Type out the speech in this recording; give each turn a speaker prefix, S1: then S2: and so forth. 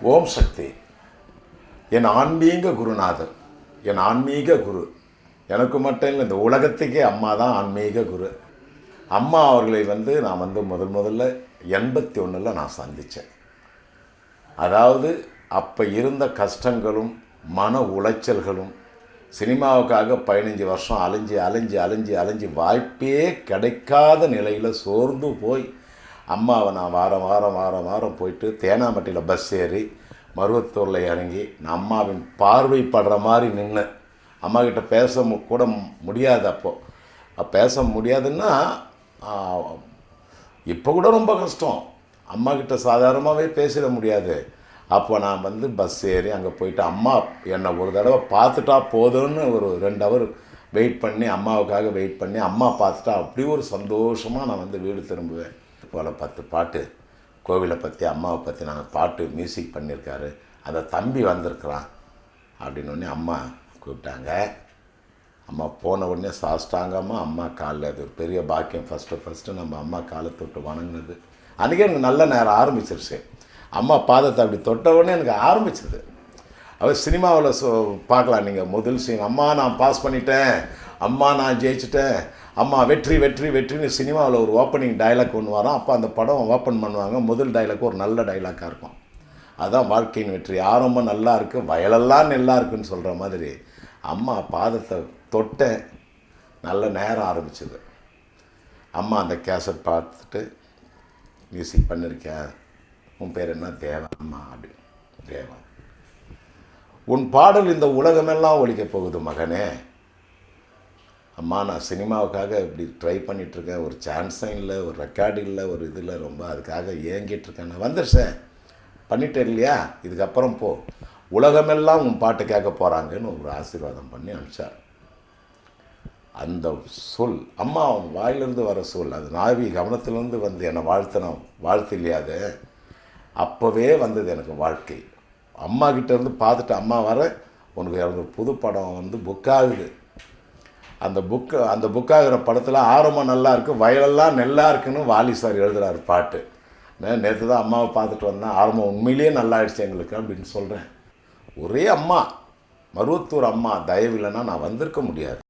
S1: ஓம் சக்தி. என் ஆன்மீக குருநாதர், என் ஆன்மீக குரு. எனக்கு மட்டும் இல்லை, இந்த உலகத்துக்கே அம்மா தான் ஆன்மீக குரு. அம்மா அவர்களை நான் முதல்ல 81 நான் சந்தித்தேன். அதாவது அப்போ இருந்த கஷ்டங்களும் மன உளைச்சல்களும், சினிமாவுக்காக 15 வருஷம் அலைஞ்சி வாய்ப்பே கிடைக்காத நிலையில் சோர்ந்து போய் அம்மாவை நான் வாரம் போயிட்டு தேனாம்பட்டியில் பஸ் ஏறி மருவத்தூரில் இறங்கி நான் அம்மாவின் பார்வைப்படுற மாதிரி நின்று அம்மாக்கிட்ட பேச கூட முடியாது. அப்போது பேச முடியாதுன்னா இப்போ கூட ரொம்ப கஷ்டம். அம்மாக்கிட்ட சாதாரணமாகவே பேசிட முடியாது. அப்போ நான் பஸ் ஏறி அங்கே போயிட்டு அம்மா என்னை ஒரு தடவை பார்த்துட்டா போதும்னு ஒரு 2 ஹவர் வெயிட் பண்ணி, அம்மாவுக்காக வெயிட் பண்ணி அம்மா பார்த்துட்டா அப்படி ஒரு சந்தோஷமாக நான் வீடு திரும்புவேன். போல் 10 பாட்டு கோவிலை பற்றி அம்மாவை பற்றி நாங்கள் பாட்டு மியூசிக் பண்ணியிருக்காரு. அந்த தம்பி வந்திருக்கிறான் அப்படின்னு அம்மா கூப்பிட்டாங்க. அம்மா போன உடனே சாஷ்டாங்கமாக அம்மா காலில், அது ஒரு பெரிய பாக்கியம். ஃபஸ்ட்டு நம்ம அம்மா காலை தொட்டு வணங்கினது அன்றைக்கே எனக்கு நல்ல நேரம் ஆரம்பிச்சிருச்சு. அம்மா பாதத்தை அப்படி தொட்ட உடனே எனக்கு ஆரம்பிச்சிது. அவர் சினிமாவில் பார்க்கலாம் நீங்கள், முதல் சீன் அம்மா நான் பாஸ் பண்ணிட்டேன், அம்மா நான் ஜெயிச்சிட்டேன், அம்மா வெற்றின்னு சினிமாவில் ஒரு ஓப்பனிங் டைலாக் ஒன்று வரும். அப்போ அந்த படம் ஓப்பன் பண்ணுவாங்க. முதல் டைலாக் ஒரு நல்ல டைலாக்காக இருக்கும். அதுதான் வாழ்க்கையின் வெற்றி. ஆரம்பம் நல்லா இருக்குது, வயலெல்லாம் நல்லா இருக்குன்னு சொல்கிற மாதிரி அம்மா பாதத்தை தொட்டேன். நல்ல நேரம் ஆரம்பிச்சது. அம்மா அந்த கேசட் பார்த்துட்டு, மியூசிக் பண்ணியிருக்கேன், உன் பேர் என்ன? தேவா. அம்மா அப்படி தேவா, உன் பாடல் இந்த உலகமெல்லாம் ஒலிக்க போகுது மகனே. அம்மா நான் சினிமாவுக்காக இப்படி ட்ரை பண்ணிகிட்ருக்கேன், ஒரு சான்ஸும் இல்லை, ஒரு ரெக்கார்டு இல்லை, ஒரு இதில் ரொம்ப அதுக்காக ஏங்கிட்டுருக்கேன். நான் வந்துடுச்சேன், பண்ணிட்டேன் இல்லையா, இதுக்கப்புறம் போ, உலகமெல்லாம் உன் பாட்டு கேட்க போகிறாங்கன்னு ஒரு ஆசீர்வாதம் பண்ணி அனுப்பிச்சார். அந்த சொல் அம்மா அவன் வாயிலிருந்து வர சொல், அது நாவி கவனத்துலேருந்து என்னை வாழ்த்து இல்லையா, அது அப்போவே எனக்கு வாழ்க்கை. அம்மா கிட்டேருந்து பார்த்துட்டு அம்மா வர உனக்கு எனக்கு புது படம் புக்காகுது. அந்த புக்காகிற படத்தில் ஆரம்பம் நல்லா இருக்குது, வயலெல்லாம் நெல்லா இருக்குன்னு வாலி சார் எழுதுகிறார் பாட்டு. நேற்று தான் அம்மாவை பார்த்துட்டு வந்தேன், ஆரம்பம் உண்மையிலேயே நல்லா ஆயிடுச்சு எங்களுக்கு அப்படின்னு சொல்கிறேன். ஒரே அம்மா, மருவத்தூர் அம்மா தயவு இல்லைன்னா நான் வந்திருக்க முடியாது.